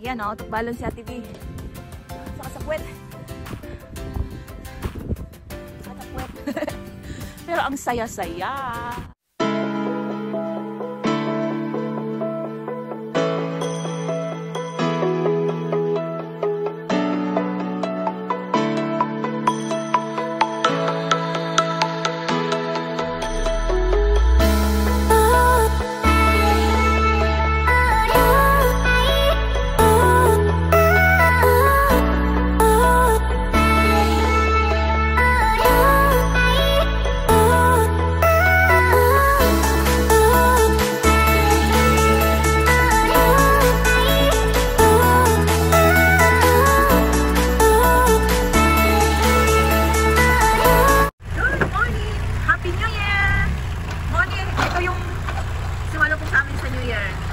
Yan o, tukbalan si Ate B. Saka sa puwet. Saka sa puwet. Pero ang saya-saya.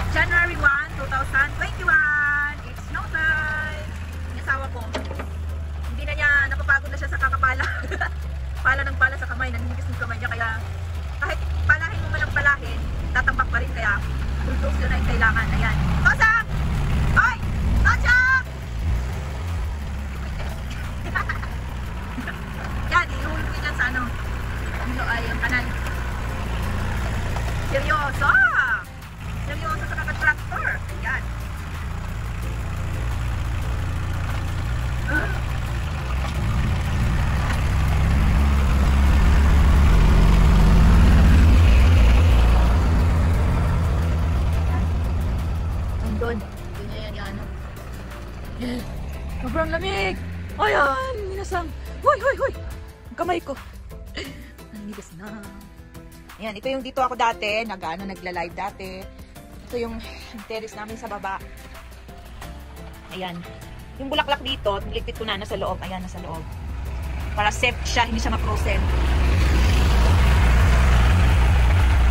January 1, 2021. It's snow time. Yung asawa ko, hindi na niya, napapagod na siya sa kakapala. Pala ng pala sa kamay, nanginigis ng kamay niya. Kaya kahit palahin mo man ang palahin, tatambak pa rin. Kaya bulldogs yun ay kailangan. Ayan. Tosa! Hoy! Tosa! Yan, inuulog ko dyan sa ano. Dito ay ang kanan. Seryoso! Seryoso sa kaka-tractor. Yan. Andun. Doon yan yan. Sobrang lamig. Ayan, minasang. Hoy, hoy, hoy. Ang kamay ko. Naninigas na. Ayan, ito yung dito ako dati. Nagla-live dati. Ito yung terrace namin sa baba. Ayan. Yung bulaklak dito, niligpit ko na nasa loob. Ayan, nasa loob. Para safe siya, hindi siya ma-frozen.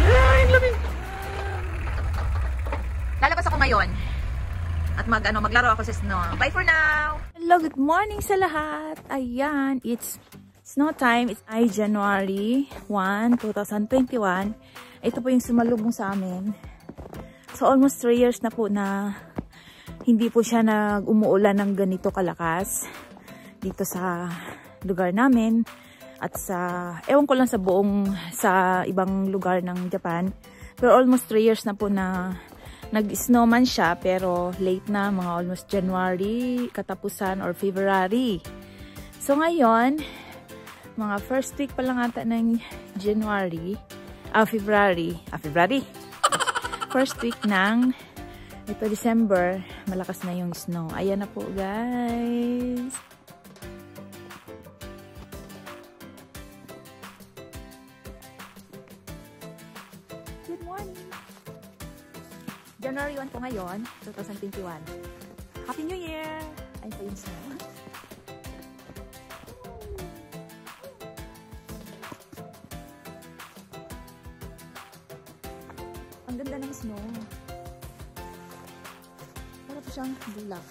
Ay, lamig. Lalabas ako ngayon. At maglaro ako sa snow. Bye for now! Hello, good morning sa lahat. Ayan, it's snow time. It's January 1, 2021. Ito po yung sumalubong sa amin. So, almost 3 years na po na hindi po siya umuulan ng ganito kalakas dito sa lugar namin at ewan ko lang sa ibang lugar ng Japan. Pero almost 3 years na po na nag-snowman siya, pero late na, mga almost January, katapusan or February. So, ngayon, mga first week pa lang ata ng February. First week ng December, malakas na yung snow. Ayan na po, guys. Good morning. January 1 po ngayon, 2021. Happy New Year! Ayun po yung snow. Ang ganda ng snow. Wala po siyang bulak.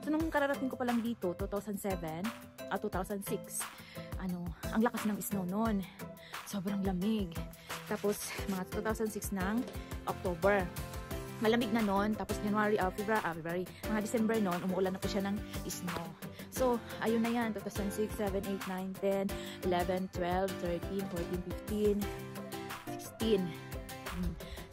So, nung kararating ko pa lang dito, 2006, ang lakas ng snow noon. Sobrang lamig. Tapos, mga 2006 ng October. Malamig na noon. Tapos, January, February, mga December noon, umuulan na po siya ng snow. So, ayun na yan. 2006, 7, 8, 9, 10, 11, 12, 13, 14, 15, 16.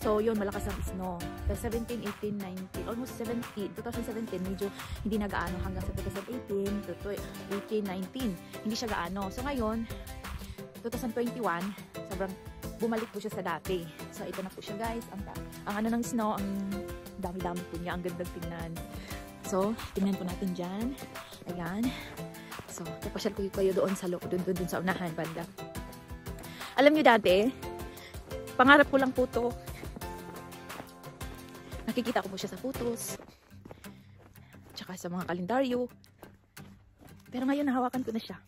So, yun, malakas ang snow. Tapos 17, 18, 19, almost 17, 2017, medyo hindi na gaano hanggang sa 2018, 18, 19, hindi siya gaano. So, ngayon, 2021, sobrang bumalik po siya sa dati. So, ito na po siya, guys. Ang ano ng snow, ang dami-dami po niya, ang gandang tingnan. So, tingnan po natin dyan. Ayan. So, papasyal ko kayo doon sa loob, doon sa unahan, banda. Alam niyo dati, pangarap ko lang po to. Nakikita ko po siya sa photos, tsaka sa mga kalendaryo. Pero ngayon, nahawakan ko na siya.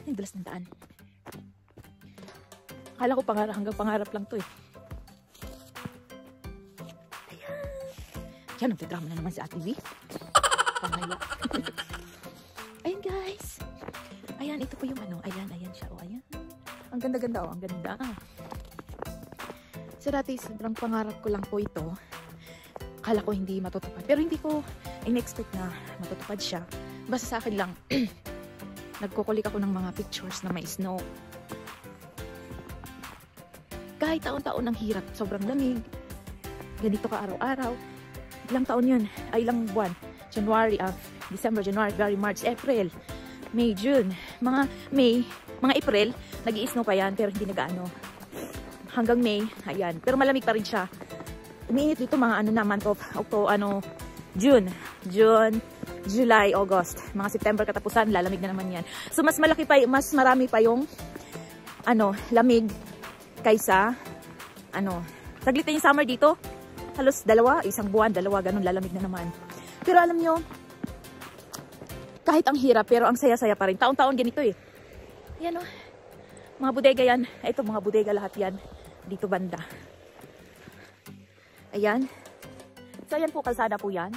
Ay, dulas ng daan. Akala ko hanggang pangarap lang to eh. Ayan, nagtidrama na naman si Ate V. Pangaya. Ayan guys. Ayan, ito po yung ano. Ayan siya. O, ayan. Ang ganda-ganda o, ang ganda. So dati, sobrang pangarap ko lang po ito. Akala ko hindi matutupad. Pero hindi ko in-expect na matutupad siya. Basta sa akin lang, nagkukulik ako ng mga pictures na may snow. Kahit taon-taon ang hirap, sobrang lamig. Ganito ka araw-araw. Ilang taon yun? Ay, ilang buwan? January, December, January, February, March, April, May, June. Mga April, nag-i-snow pa yan, pero hindi nag-ano. Hanggang May, ayan. Pero malamig pa rin siya. Umiinit dito mga month of June, July, August. Mga September katapusan, lalamig na naman yan. So, mas marami pa yung, lamig kaysa, saglit na yung summer dito. Halos isang buwan, ganun, lalamig na naman. Pero alam nyo, kahit ang hirap, pero ang saya-saya pa rin. Taon-taon ganito eh. Ayan o. Mga bodega yan. Ito, mga bodega lahat yan. Dito banda. Ayan. So, ayan po, kalsada po yan.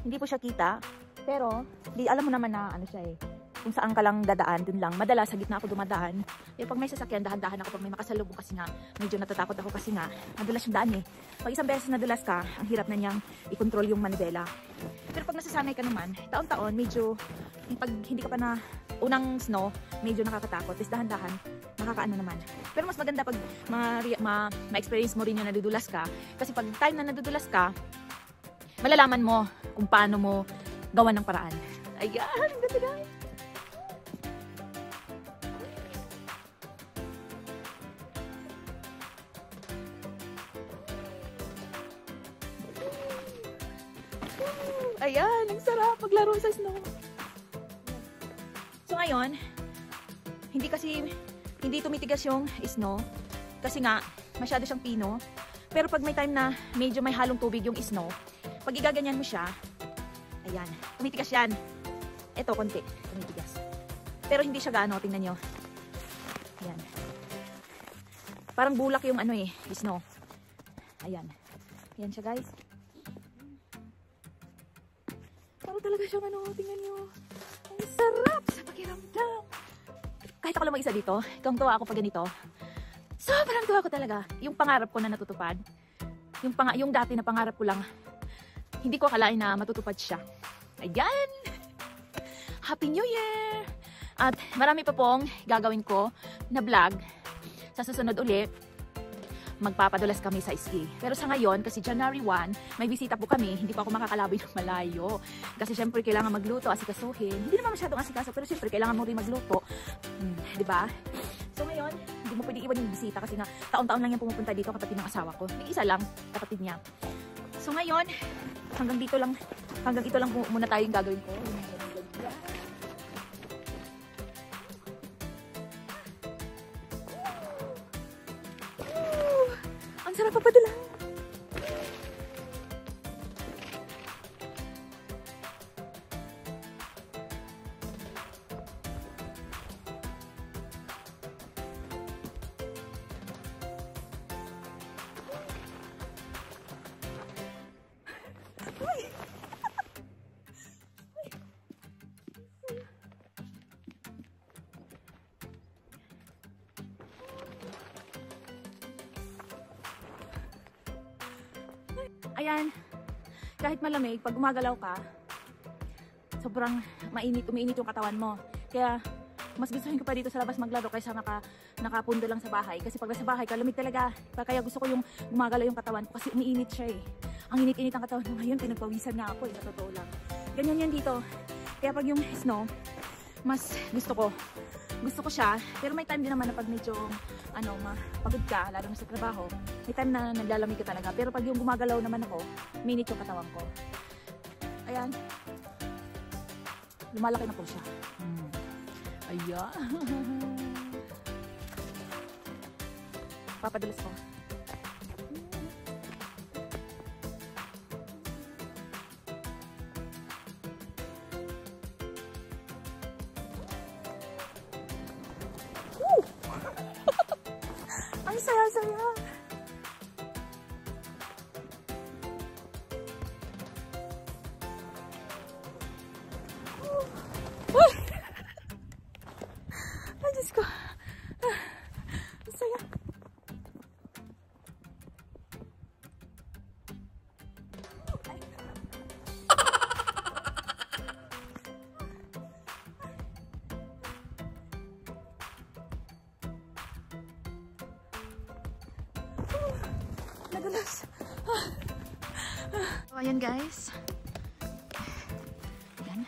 Hindi po siya kita. Pero, alam mo naman na siya eh. Kung saan ka lang dadaan, dun lang. Madalas, sa gitna ako dumadaan. Pero pag may sasakyan, dahan-dahan ako pag may makasalubong kasi nga, medyo natatakot ako kasi nga, madulas yung daan eh. Pag isang beses nadulas ka, ang hirap na niyang i-control yung manibela. Pero pag nasasanay ka naman, taon-taon, medyo, pag hindi ka pa na unang snow, medyo nakakatakot. Tapos dahan-dahan, nakakaano naman. Pero mas maganda pag ma-experience mo rin yung nadudulas ka. Kasi pag time na nadudulas ka, malalaman mo kung paano mo gawan ng paraan. Ayan, ang ganda guys. Ayan, ang sarap maglaro sa snow. So ngayon, hindi tumitigas yung snow kasi nga masyado siyang pino. Pero pag may time na medyo may halong tubig yung snow, pag igaganyan mo siya, ayan, tumitigas yan. Ito, konti, tumitigas. Pero hindi siya gaano, tingnan nyo. Ayan. Parang bulak yung snow. Ayan. Ayan siya guys. Parang talaga siyang tingnan nyo. Ang sarap sa pakiramdam. Kahit ako lang mag-isa dito, tuwang-tuwa ako pag ganito. Sobrang tuwa ko talaga. Yung pangarap ko na natutupad. Yung dati na pangarap ko lang, hindi ko akalain na matutupad siya. Ayan! Happy New Year! At marami pa pong gagawin ko na vlog. Sa susunod ulit, magpapadulas kami sa ski. Pero sa ngayon, kasi January 1, may bisita po kami, hindi pa ako makakalaboy ng malayo. Kasi syempre kailangan magluto, asikasuhin. Hindi naman masyadong asikaso, pero syempre kailangan mo rin magluto. Diba? So ngayon, hindi mo pwede iwan yung bisita kasi nga taon-taon lang yung pumupunta dito, kapatid ng asawa ko. May isa lang, kapatid niya. So ngayon, hanggang ito lang muna tayo yung gagawin ko. Ang sarap papadala. Ayan, kahit malamig, pag gumagalaw ka, sobrang umiinit yung katawan mo. Kaya, mas gustuhin ko pa dito sa labas maglaro kaysa nakapundo lang sa bahay. Kasi pag nasa bahay ka, lamig talaga. Kaya gusto ko yung gumagalaw yung katawan ko kasi umiinit siya eh. Ang init-init ang katawan mo ngayon, pinagpawisan nga ako eh, sa totoo lang. Ganyan yan dito. Kaya pag yung snow, mas gusto ko siya. Pero may time din naman na pag medyo pagod ka, lalo na sa trabaho, may time na naglalamig ka talaga. Pero pag yung gumagalaw naman ako, minute yung katawan ko. Ayan. Lumalaki na po siya. Ayan. Papadulas ko. saya. Ay, Diyos ko. Ang saya. Nadulas. So, ayan guys. Ayan.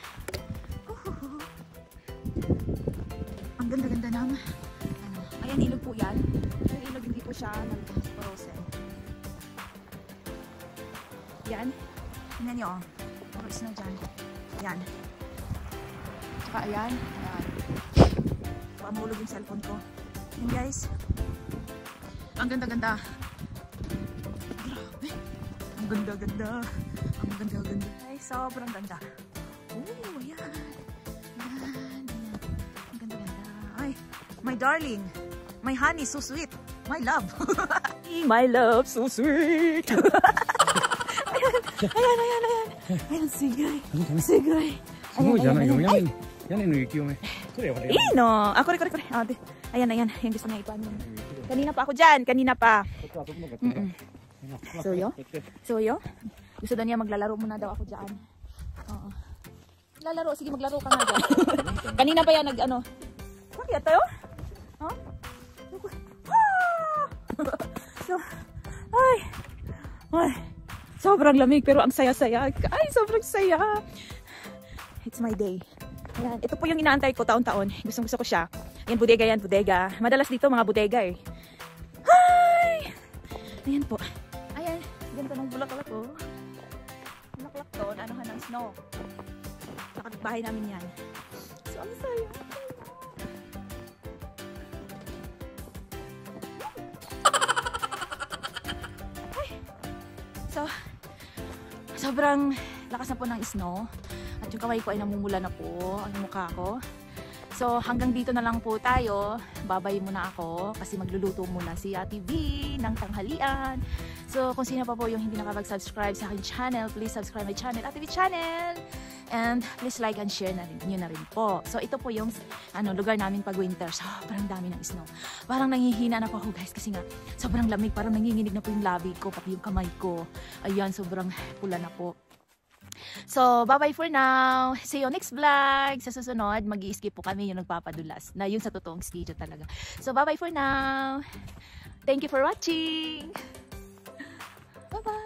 Ang ganda-ganda ng ano. Ayan, ilog po yan. Yung ilog hindi po siya nag-porose. Yan. Tingnan nyo. Puro isna dyan. Yan. Tsaka ayan. Ayan. Baka mahulog yung cellphone ko. Ayan guys. Ang ganda-ganda. Grabe. Ang ganda-ganda. Ang ganda-ganda. Ay, sobrang ganda. Oh, ayan. Ayan. Ang ganda-ganda. Ay, my darling. My honey, so sweet. My love. My love, so sweet. Ayan. Ayan, sigay. Sigay. Ayan. Ino. Ako rin. Ayan. Yung gusto niya ipaano. Kanina pa ako dyan. Kanina pa. Soyo? Gusto daw niya maglalaro muna daw ako dyan. Oo. Lalaro. Sige, maglaro ka na dyan. Kanina pa yan nag-ano. Bakit tayo? Huh? So, ay. Sobrang lamig pero ang saya-saya. Ay, sobrang saya. It's my day. Ayan. Ito po yung inaantay ko taon-taon. Gusto ko siya. Ayan, bodega. Madalas dito mga bodega eh. Hi! Ayan po. Ayan. Ganda ng bulaklak ko. Bulaklak to. Anuhan ng snow. Nakatbahay namin yan. So, ang saya. Ay. So, sobrang lakas na po ng snow. At yung kamay ko ay namumula na po. Ang mukha ko. So, hanggang dito na lang po tayo. Babay muna ako kasi magluluto muna si Ate V ng tanghalian. So, kung sino pa po yung hindi nakapag-subscribe sa aking channel, please subscribe my channel, Ate V Channel. And please like and share na rin po. So, ito po yung lugar namin pag winter. Sobrang dami ng snow. Parang nanghihina na po ako guys kasi nga sobrang lamig. Parang nanginginig na po yung labi ko, pati yung kamay ko. Ayan, sobrang pula na po. So, bye-bye for now. See you next vlog. Sa susunod, mag-i-skip po kami yung nagpapadulas. Na yun sa totoong schedule talaga. So, bye-bye for now. Thank you for watching. Bye-bye.